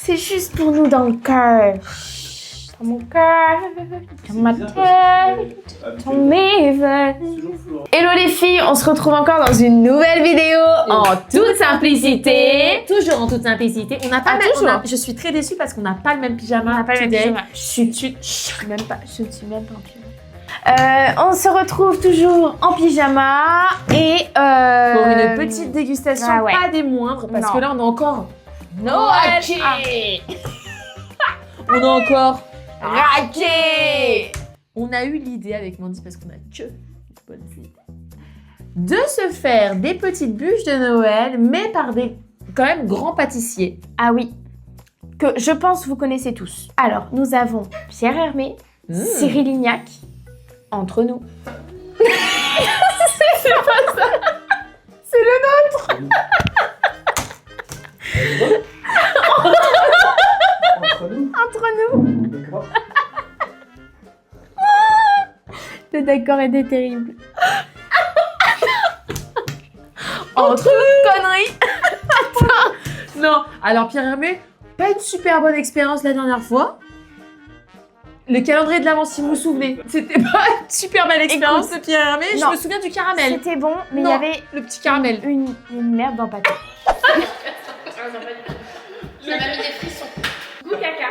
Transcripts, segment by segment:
C'est juste pour nous dans le cœur. Dans mon cœur, dans ma tête, dans mes veines. Hello les filles, on se retrouve encore dans une nouvelle vidéo en toute simplicité. Toujours en toute simplicité. On n'a pas Ah, toujours. je suis très déçue parce qu'on n'a pas le même pyjama. On n'a pas le même today. pyjama. Je ne suis même pas en pyjama. On se retrouve toujours en pyjama et Pour une petite dégustation, ah ouais. pas des moindres, parce Non. que là on a encore Noël. On a encore Raqué. On a eu l'idée avec Mandy, parce qu'on a que de bonnes idées, de se faire des petites bûches de Noël, mais par des quand même grands pâtissiers. Ah oui, que je pense vous connaissez tous. Alors, nous avons Pierre Hermé, Cyril Lignac, entre nous. C'est pas ça. C'est le nôtre. Entre nous. Entre nous. D'accord. Le décor était terrible. Entre conneries. Non, alors Pierre Hermé, pas une super bonne expérience la dernière fois. Le calendrier de l'avant, si vous vous souvenez, c'était pas une super belle expérience de Pierre Hermé. Je non. me souviens du caramel. C'était bon, mais il y Non, avait le petit caramel. une merde dans le pâté. Ça m'a mis des frissons. Goût caca.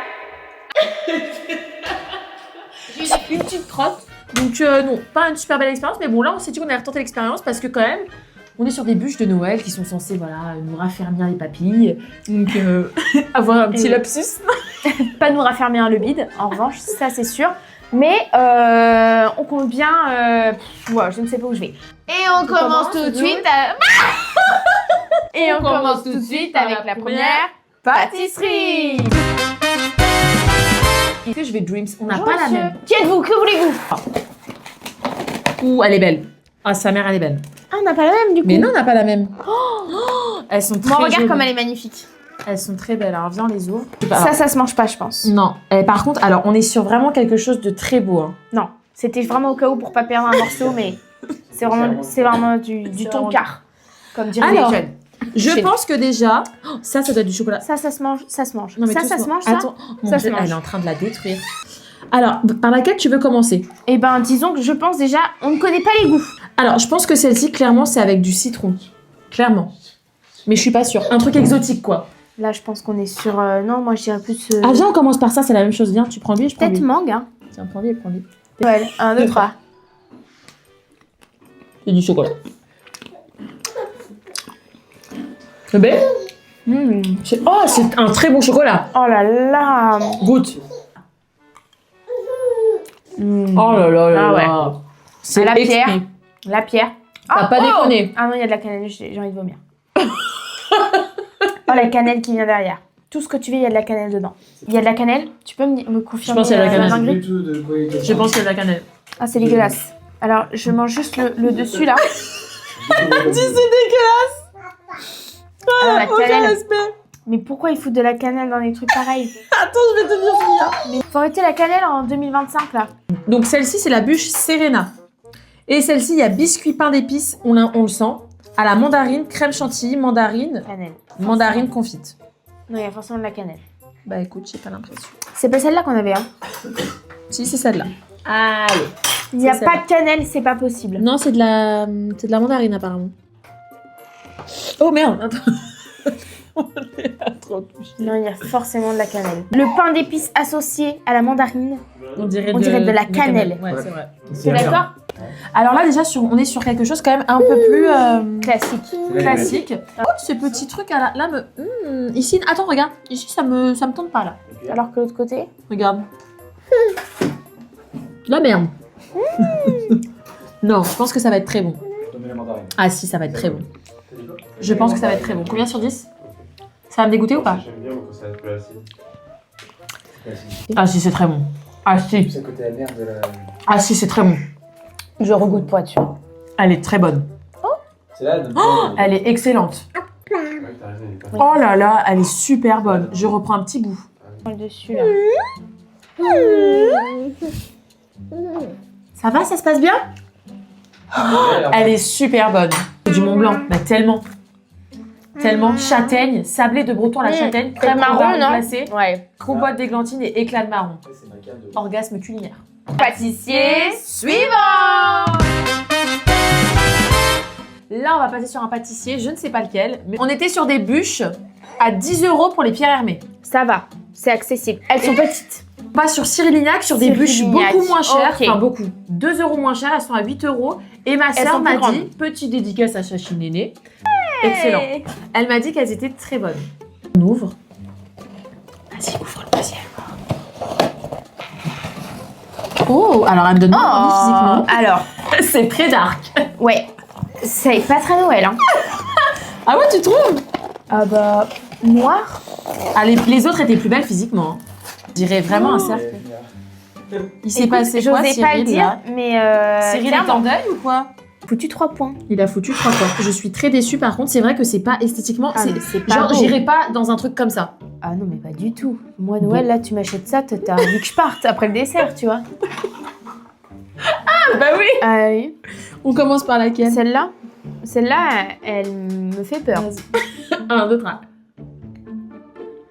Une petite crotte. Donc non, pas une super belle expérience, mais bon là on s'est dit qu'on allait retenter l'expérience parce que quand même, on est sur des bûches de Noël qui sont censées voilà, nous raffermir les papilles, donc avoir un petit Et- lapsus. Pas nous raffermir le bide, en revanche, ça c'est sûr. Mais on compte bien. Ouais, je ne sais pas où je vais. Et on commence tout de suite. Et on commence tout de suite avec la première pâtisserie. Est-ce que je vais Dreams? On n'a Bonjour, pas la monsieur. même. Qui êtes-vous? Que voulez-vous? Ouh, elle est belle. Ah, sa mère, elle est belle. Ah, on n'a pas la même du coup. Mais non, on n'a pas la même. Oh, elles sont très Moi, regarde jolies. comme elle est magnifique. Elles sont très belles. Alors, viens, on les ouvre. Ça se mange pas, je pense. Non. Par contre, alors, on est sur vraiment quelque chose de très beau. Hein. Non, c'était vraiment au cas où pour pas perdre un morceau, mais c'est vraiment du C'est ton vraiment- quart, comme diraient Alors, les jeunes. Je Chez pense que déjà... Oh, ça doit être du chocolat. Ça se mange, ça se mange. Non, mais ça doucement. se mange, ça. Attends, mon Ça Dieu, se mange. elle est en train de la détruire. Alors, par laquelle tu veux commencer? Eh ben, disons que je pense déjà, on ne connaît pas les goûts. Alors, je pense que celle-ci, clairement, c'est avec du citron. Clairement. Mais je suis pas sûre. Un truc exotique, quoi. Là, je pense qu'on est sur. Non, moi, je dirais plus. Ah, viens, on commence par ça, c'est la même chose. Viens, tu prends lui et je prends Peut-être lui. mangue, hein. Tiens, prends lui et prends lui. Noël, 1, 2, 3. C'est du chocolat. C'est belle? Oh, c'est un très bon chocolat. Oh là là. Goûte. Mm. Oh là là là Ah ouais. là. C'est À la exquis. pierre. La pierre. T'as pas déconné. Ah non, il y a de la cannelle, j'ai envie de vomir. Oh, la cannelle qui vient derrière. Tout ce que tu veux, il y a de la cannelle dedans. Il y a de la cannelle? Tu peux me confirmer? Je pense qu'il y a de la cannelle. dinguerie Du tout de quoi il Je pense qu'il y a de la cannelle. Ah, c'est dégueulasse. Alors, je mange juste le dessus, là. C'est dégueulasse. Alors, la Aucun cannelle. respect. Mais pourquoi ils foutent de la cannelle dans des trucs pareils? Attends, je vais te dire finir. Mais faut arrêter la cannelle en 2025, là. Donc celle-ci, c'est la bûche Serena. Et celle-ci, il y a biscuit pain d'épices, on le sent. À la mandarine, crème chantilly, mandarine, Cannelle. mandarine confite. Non, il y a forcément de la cannelle. Bah écoute, j'ai pas l'impression. C'est pas celle-là qu'on avait, hein. Si, c'est celle-là. Allez. Il n'y a C'est pas celle-là. de cannelle, c'est pas possible. Non, c'est de la mandarine apparemment. Oh merde, attends. On est trop touché. Non, il y a forcément de la cannelle. Le pain d'épices associé à la mandarine. On dirait de la cannelle. Ouais, c'est vrai. T'es d'accord? Alors là, déjà, on est sur quelque chose quand même un peu plus Classique. classique. Oh, ce petit truc là, ici, attends, regarde. Ici, ça me tente pas là. Alors que l'autre côté? Regarde. La merde. Non, je pense que ça va être très bon. Tomber la mandarine. Ah si, ça va être très bon. Je pense que ça va être très bon. Combien sur 10? Ça va me dégoûter ou pas? J'aime bien quand ça peut acide. Ah si, c'est très bon. Ah si. C'est le côté amer de la. Ah si, c'est très bon. Je regoute pour être sûre. Elle est très bonne. C'est là. Elle est excellente. Ouais, t'as raison, il est pas. Oh là là, elle est super bonne. Je reprends un petit bout. Le dessus, là. Ça va, ça se passe bien? Elle est super bonne. C'est du Mont Blanc, bah tellement. Tellement châtaigne, sablé de breton à la châtaigne, crème marron, non glacée, Ouais. compote d'églantine et éclat de marron. Ouais, c'est ma carte de... Orgasme culinaire. Pâtissier suivant. Là, on va passer sur un pâtissier, je ne sais pas lequel, mais on était sur des bûches à 10 € pour les Pierre Hermé. Ça va, c'est accessible. Elles sont petites. On passe sur Cyril Lignac, sur des Cyril bûches Lignac. beaucoup moins chères, Ok. enfin beaucoup, 2 € moins chères, elles sont à 8 €. Et ma Elles sœur sont m'a plus grandes. dit, petite dédicace à Chachi Néné, excellent. Elle m'a dit qu'elles étaient très bonnes. On ouvre. Vas-y, ouvre le deuxième. Oh, alors elle me donne pas envie physiquement. Alors, C'est très dark. ouais, c'est pas très Noël, hein. Ah ouais, tu trouves? Ah bah, noir. Ah, les autres étaient plus belles physiquement. Hein. Je dirais vraiment un cercle. Il s'est Écoute, passé quoi, j'osais pas le Cyril, dire, là mais Cyril est clairement, en deuil ou quoi? foutu 3 points. Il a foutu 3 fois. Je suis très déçue par contre, c'est vrai que c'est pas esthétiquement... Ah, c'est- mais c'est pas genre, beau. j'irai pas dans un truc comme ça. Ah non, mais pas du tout. Moi, Noël, là, tu m'achètes ça, t'as envie que je parte après le dessert, tu vois. Bah oui. Ah oui. On commence par laquelle? Celle-là, elle me fait peur. 1, 2, 3.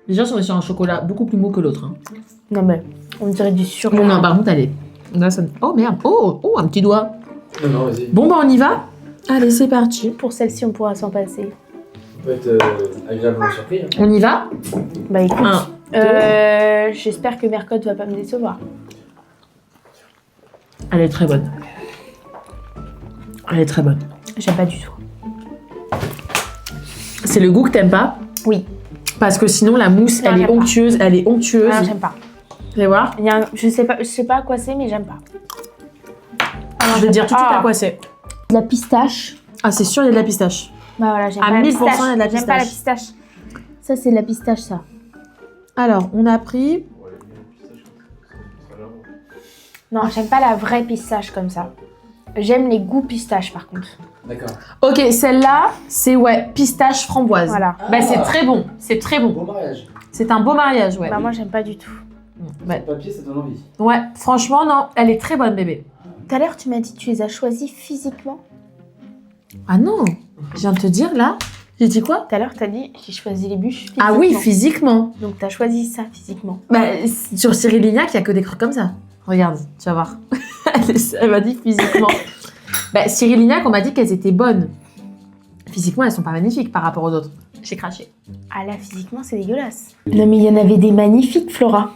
Déjà, on est sur un chocolat beaucoup plus mou que l'autre. Hein. Non, mais on dirait du sur. Non, par contre, allez. Là, ça... Oh merde. Oh, un petit doigt. Non, non, vas-y. Bon, bah, on y va. Allez, c'est parti. Pour celle-ci, on pourra s'en passer. Ça peut être agréablement surpris. Hein. On y va. Bah écoute, 1. j'espère que Mercotte va pas me décevoir. Elle est très bonne. Elle est très bonne. J'aime pas du tout. C'est le goût que t'aimes pas? Oui. Parce que sinon, la mousse, Non, elle est j'aime pas. onctueuse. Elle est onctueuse. Ah, j'aime pas. Vous allez voir. Il y a je sais pas à quoi c'est, mais j'aime pas. Je vais te dire tout de suite à quoi c'est. De la pistache. Ah, c'est sûr, il y a de la pistache. Bah voilà, j'aime À pas la 1000%, pistache. il y a de la J'aime pas la pistache. pistache. Ça, c'est de la pistache, ça. Alors, on a pris... Non, j'aime pas la vraie pistache comme ça. J'aime les goûts pistache, par contre. D'accord. Ok, celle-là, c'est ouais, pistache framboise. Voilà. Bah, c'est très bon. C'est très bon. Bon mariage. C'est un beau mariage, ouais. Bah moi, j'aime pas du tout. Ouais. Le papier, ça donne envie. Ouais, franchement, non, elle est très bonne, bébé. Tout à l'heure, tu m'as dit que tu les as choisis physiquement. Ah non, je viens de te dire, là. J'ai dit quoi? Tout à l'heure, t'as dit j'ai choisi les bûches physiquement. Ah oui, physiquement. Donc t'as choisi ça physiquement. Bah, sur Cyril Lignac, il n'y a que des trucs comme ça. Regarde, tu vas voir. Elle m'a dit physiquement. Bah, Cyril Lignac, on m'a dit qu'elles étaient bonnes. Physiquement, elles sont pas magnifiques par rapport aux autres. J'ai craché. Ah là, physiquement, c'est dégueulasse. Non mais il y en avait des magnifiques, Flora.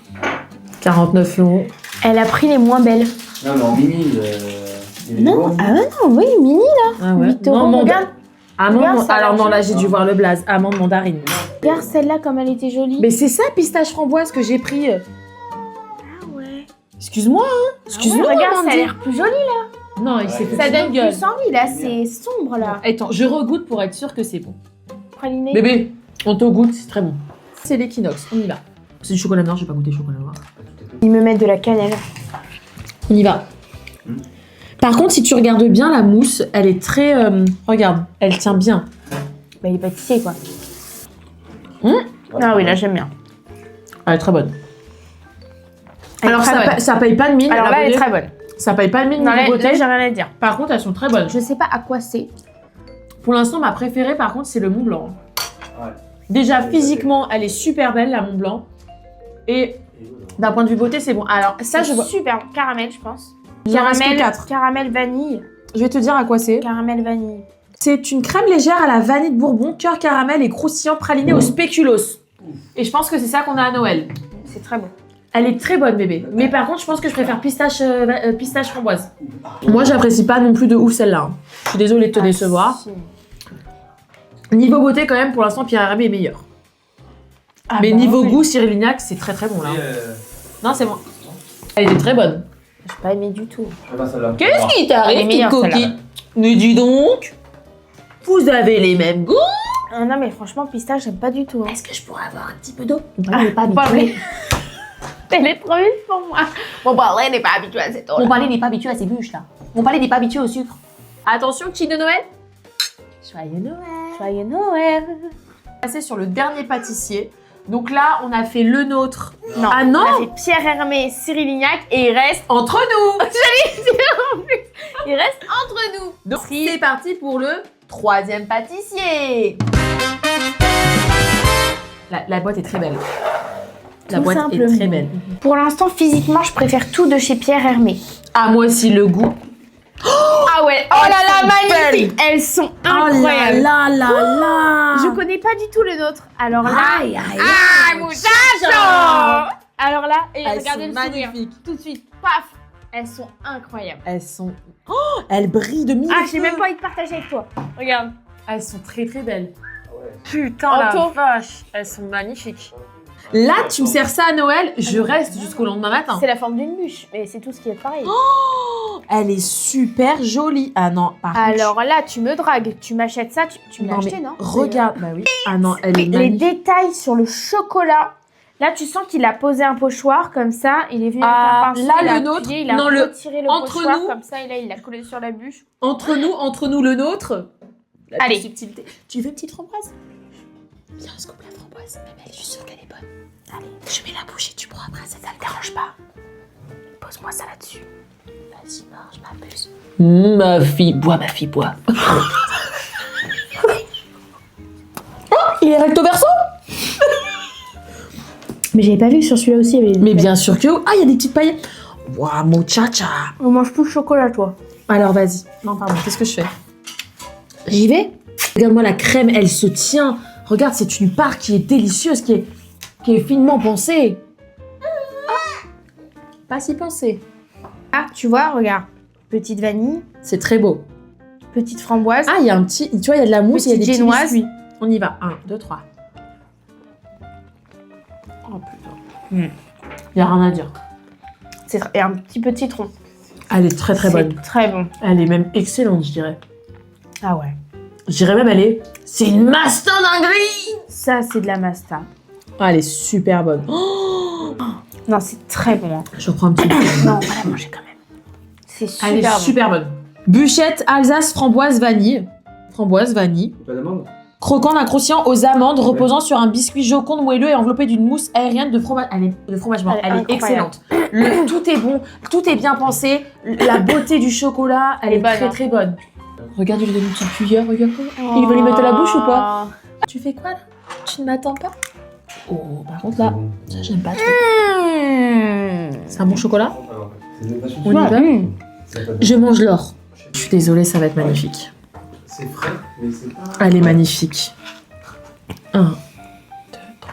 49 €. Elle a pris les moins belles. Non, mais en mini, il est Non, beau. ah non, oui, mini. Ah ouais. 8 euros, regarde. Amande, Regarde, ça a alors l'air non, là joli. j'ai dû voir le blaze. Amande mandarine. Regarde celle-là comme elle était jolie. Mais c'est ça, pistache framboise que j'ai pris. Ah ouais. Excuse-moi, hein. Excuse-moi, Ah ouais, regarde, ça a Amandine. l'air plus joli là. Non, il s'est fait Ça foutre donne une gueule. plus envie là, c'est sombre là. Attends, je regoute pour être sûre que c'est bon. Praliné. Bébé, on te goûte, c'est très bon. C'est l'équinoxe, on y va. C'est du chocolat noir, j'ai pas goûté le chocolat noir. Ils me mettent de la cannelle. On y va. Par contre, si tu regardes bien, la mousse, elle est très... regarde, elle tient bien. Bah il est pâtissier quoi. Hum. Ah oui, là j'aime bien. Elle est très bonne. Elle est Alors, très bonne. ça paye pas de mine. Alors la là, elle est beauté. très bonne. Ça paye pas de mine Non, niveau là, beauté. là, j'ai rien à dire. Par contre, elles sont très bonnes. Je sais pas à quoi c'est. Pour l'instant, ma préférée, par contre, c'est le Mont Blanc. Ouais. Déjà, Ouais, physiquement, elle est super belle, la Mont Blanc. Et d'un point de vue beauté, c'est bon. Alors, ça, je vois... Super caramel, je pense. Il en reste que Caramel, 4. caramel vanille. Je vais te dire à quoi c'est. Caramel vanille. C'est une crème légère à la vanille de Bourbon, cœur caramel et croustillant praliné au spéculoos. Et je pense que c'est ça qu'on a à Noël. C'est très bon. Elle est très bonne, bébé. Mais par contre, je pense que je préfère pistache framboise. Moi, j'apprécie pas non plus de ouf celle-là. Hein. Je suis désolée de te décevoir. Si. Niveau beauté, quand même, pour l'instant, Pierre Hermé est meilleur. Ah Mais bah niveau oui. goût, Cyril Lignac, c'est très très bon là. Et Non, c'est bon. Elle était très bonne. J'ai pas aimé du tout. je préfère celle-là. Qu'est-ce qui Elle est t'arrive, petite meilleure, coquille? celle-là. Mais dis donc, vous avez les mêmes goûts. Ah non, mais franchement, pistache, j'aime pas du tout. Hein. Est-ce que je pourrais avoir un petit peu d'eau? Ah, n'est pas pas habitué. Elle est trop vite pour moi. Mon palais n'est pas habitué à cette eau. Mon palais n'est pas habitué à ces bûches là. Mon palais n'est pas habitué au sucre. Attention, petit de Noël. Joyeux Noël. Joyeux Noël. Passer sur le dernier pâtissier. Donc là, on a fait le nôtre. Non. Ah non, On a fait Pierre Hermé, Cyril Lignac et il reste entre nous. Il reste entre nous. Donc c'est parti pour le troisième pâtissier. La boîte est très belle. La Tout boîte est simplement. très belle. Pour l'instant, physiquement, je préfère tout de chez Pierre Hermé. Ah, moi aussi, le goût. Ah ouais, oh là là, magnifique. Elles sont incroyables. Oh là là là là. Je connais pas du tout le nôtre. Alors là, Aïe, aïe, ah, aïe. muchacho. Alors là, et Elles regardez sont le sourire. magnifiques. Tout de suite, paf. Elles sont incroyables. Elles sont... Oh, elles brillent de mille Ah, feux. j'ai même pas envie de partager avec toi. Regarde. Elles sont très très belles. Ouais. Putain, Anto. la vache. Elles sont magnifiques. Là, tu me sers ça à Noël, je reste jusqu'au lendemain matin. C'est la forme d'une bûche, mais c'est tout ce qui est pareil. Elle est super jolie. Ah non, par contre... Alors là, tu me dragues. Tu m'achètes ça, tu me l'as Non, acheté, mais non regarde. Bah oui. Ah non, elle est Les magnifique. détails sur le chocolat. Là, tu sens qu'il a posé un pochoir comme ça. Il est venu Ah, avec un pinceau, là, il a le nôtre, appuyé, il a non, le- retiré le entre pochoir nous. comme ça et là, il l'a collé sur la bûche. Entre nous, le nôtre. La Allez. subtilité. Tu veux une petite framboise? Viens, on se coupe la framboise. Même elle, je suis sûre qu'elle est bonne. Allez, je mets la bouche et tu prends après, ça te dérange pas. Pose-moi ça là-dessus. Vas-y, mange ma puce. Ma fille, bois, bois. Oh, il est recto verso? Mais j'avais pas vu que sur celui-là aussi, il y avait Mais bien sûr que... Ah, il y a des petites paillettes. Waouh, muchacha. On mange tout le chocolat, toi. Alors, vas-y. Non, pardon, qu'est-ce que je fais? J'y vais. Regarde-moi la crème, elle se tient. Regarde, c'est une part qui est délicieuse, qui est finement pensée. Pas si pensée. Ah, tu vois, regarde. Petite vanille, C'est très beau. petite framboise. Ah, il y a un petit... Tu vois, il y a de la mousse, il y a des Petite petits génoise. biscuits. On y va. 1, 2, 3. Oh putain. Il y a rien à dire. Et un petit peu de citron. Elle est très très bonne. C'est très bon. Elle est même excellente, je dirais. Ah ouais. Je dirais même, elle est... C'est une mastin dinguerie. Ça, c'est de la masta. Ah, elle est super bonne. Oh, Non, c'est très bon. Hein. je reprends un petit peu. Non, on va la manger quand même. C'est super Elle est bon. super bonne. Bûchette Alsace framboise vanille. Framboise vanille. Pas d'amande? Croquant d'un croustillant aux amandes, reposant sur un biscuit joconde moelleux et enveloppé d'une mousse aérienne de fromage. De fromage blanc. Elle est Elle est incroyable. excellente. Tout est bon, tout est bien pensé. La beauté du chocolat, elle est bonne, très hein. très bonne. Regarde, il lui donne une petite cuillère, regarde. Il va lui mettre à la bouche ou pas? Tu fais quoi là? Tu ne m'attends pas? Oh, par contre là, ça j'aime pas trop. C'est un bon chocolat? On y va? Je mange l'or. Je suis désolée, ça va être magnifique. C'est frais, mais c'est pas. Elle est magnifique. 1, 2, 3.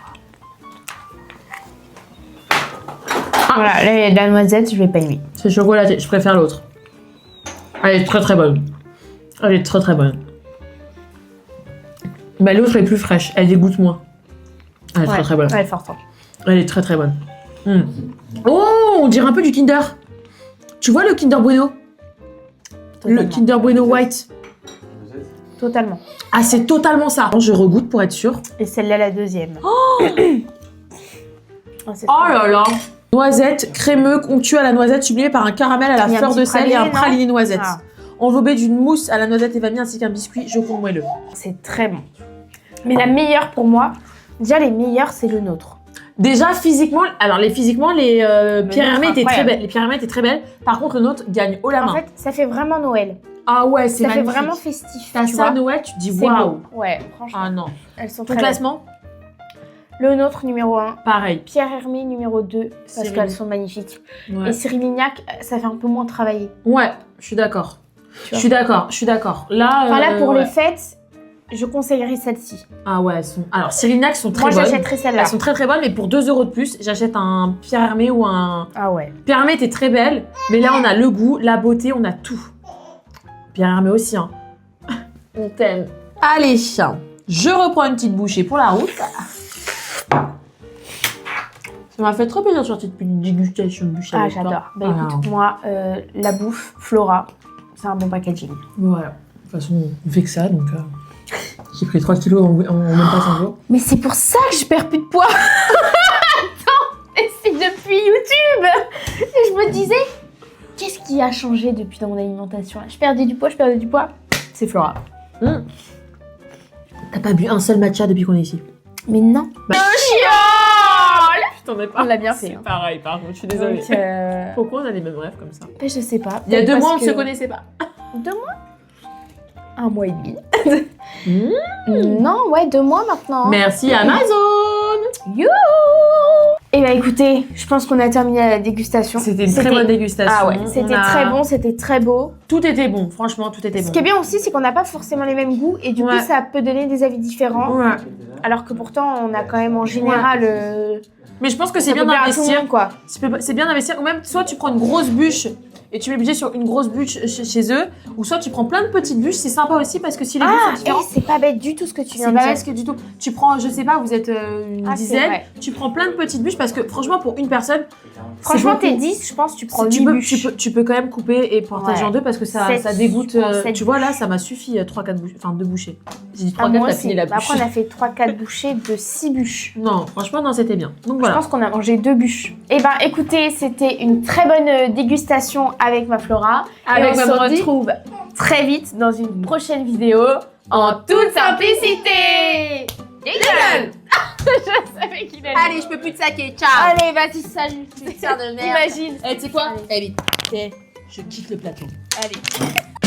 Voilà, là, il y a de la noisette, je vais pas aimer. C'est chocolaté, je préfère l'autre. Elle est très très bonne. Elle est très très bonne. Mais l'autre est plus fraîche, elle dégoûte moins. Elle est très très bonne. Elle est forte. Hein. Elle est très très bonne. Oh, on dirait un peu du Kinder. Tu vois le Kinder Bueno? Le Totalement. Kinder Bueno White. Totalement. Ah, c'est totalement ça. Je regoute pour être sûre. Et celle-là, la deuxième. Oh là là. Noisette, crémeux, onctueux à la noisette, sublimé par un caramel à la Il y a un fleur de petit sel et un praliné, non praliné noisette. Ah, Enveloppé d'une mousse à la noisette et vanille ainsi qu'un biscuit joconde moelleux. c'est très bon. Mais la meilleure pour moi, déjà les meilleures, c'est le nôtre. Déjà, physiquement, les Pierre nôtre, Hermé étaient très incroyable. belles. Les Pierre Hermé étaient très belles. Par contre, le nôtre gagne haut la main. En fait, ça fait vraiment Noël. Ah ouais, c'est Ça fait magnifique. vraiment festif. T'as tu ça à vois. Noël, tu te dis C'est waouh. beau. Ouais, franchement, Ah non. elles sont Ton très belles. classement? Le nôtre numéro 1. Pareil. Pierre Hermé numéro 2, parce Cyril. qu'elles sont magnifiques. Ouais. Et Cyril Lignac, ça fait un peu moins travailler. Ouais, je suis d'accord. Tu Je vois. suis d'accord. Là, Enfin là, pour ouais. les fêtes, je conseillerais celle-ci. Ah ouais, elles sont... Alors, Cyril Lignac sont très Moi, bonnes. j'achèterais celle-là. Elles sont très très bonnes, mais pour 2 € de plus, j'achète un Pierre Hermé ou un... Ah ouais. Pierre Hermé était très belle, mais là, on a le goût, la beauté, on a tout. Pierre Hermé aussi, hein. On t'aime. Allez, je reprends une petite bouchée pour la route. Ça m'a fait trop plaisir de sortir depuis une dégustation de bouchée. Ah, avec toi. j'adore. Bah Ah. écoute, moi, la bouffe, Flora, c'est un bon packaging. Ouais, de toute façon, on fait que ça, donc... J'ai pris 3 kilos en même pas 5 jours. Mais c'est pour ça que je perds plus de poids. Attends, et c'est depuis YouTube. Et je me disais, qu'est-ce qui a changé depuis dans mon alimentation? Je perdais du poids. C'est Flora. T'as pas bu un seul matcha depuis qu'on est ici? Mais non. Bah, Chiole. je t'en ai On l'a bien fait. C'est Hein. pareil, par contre, je suis Donc, désolée. Pourquoi on a les mêmes rêves comme ça? je sais pas. Il y a 2 Peut-être mois, on parce ne se que- connaissait pas. 2 mois 1 mois et demi. Mmh. Non, ouais, 2 mois maintenant. Merci Amazon. You. Et bah écoutez, je pense qu'on a terminé la dégustation. C'était une très bonne dégustation. Ah ouais, c'était très bon, c'était très beau. Tout était bon, franchement, tout était bon. Ce qui est bien aussi, c'est qu'on n'a pas forcément les mêmes goûts et du coup, ça peut donner des avis différents. Ouais. Alors que pourtant, on a quand même en général. Mais je pense que c'est ça bien peut plaire à tout le d'investir. monde, quoi. C'est bien d'investir. Ou même, soit tu prends une grosse bûche et tu mets le budget sur une grosse bûche chez eux, ou soit tu prends plein de petites bûches. C'est sympa aussi parce que si les goûts sont différents. C'est pas bête du tout ce que tu viens C'est de pas dire. risque du tout. Tu prends, je sais pas, vous êtes une Ah, c'est dizaine, vrai. tu prends plein de petites bûches parce que franchement, pour une personne, Franchement, c'est t'es beaucoup. 10, je pense, tu prends Tu 8 peux, bûches. tu peux quand même couper et partager Ouais. en deux parce que ça 7, dégoûte. je prends 7 Tu vois là, ça m'a suffi 3-4 bouchées. Enfin 2 bouchées. J'ai dit Ah, 3-4, moi t'as aussi. fini la Bah, bûche. après, on a fait 3-4 bouchées de 6 bûches. Non, franchement, non, c'était bien. Donc Je voilà. pense qu'on a mangé 2 bûches. Et ben écoutez, c'était une très bonne dégustation avec ma Flora. Avec et on ma se Mandy. retrouve très vite dans une prochaine vidéo en toute simplicité. Dégueule. Je savais qu'il allait. Allez, je peux plus te saquer. Ciao. Allez, vas-y, salut. Putain de merde. Imagine. Eh, tu sais quoi? Allez. Eh vite. Je quitte le plateau. Allez.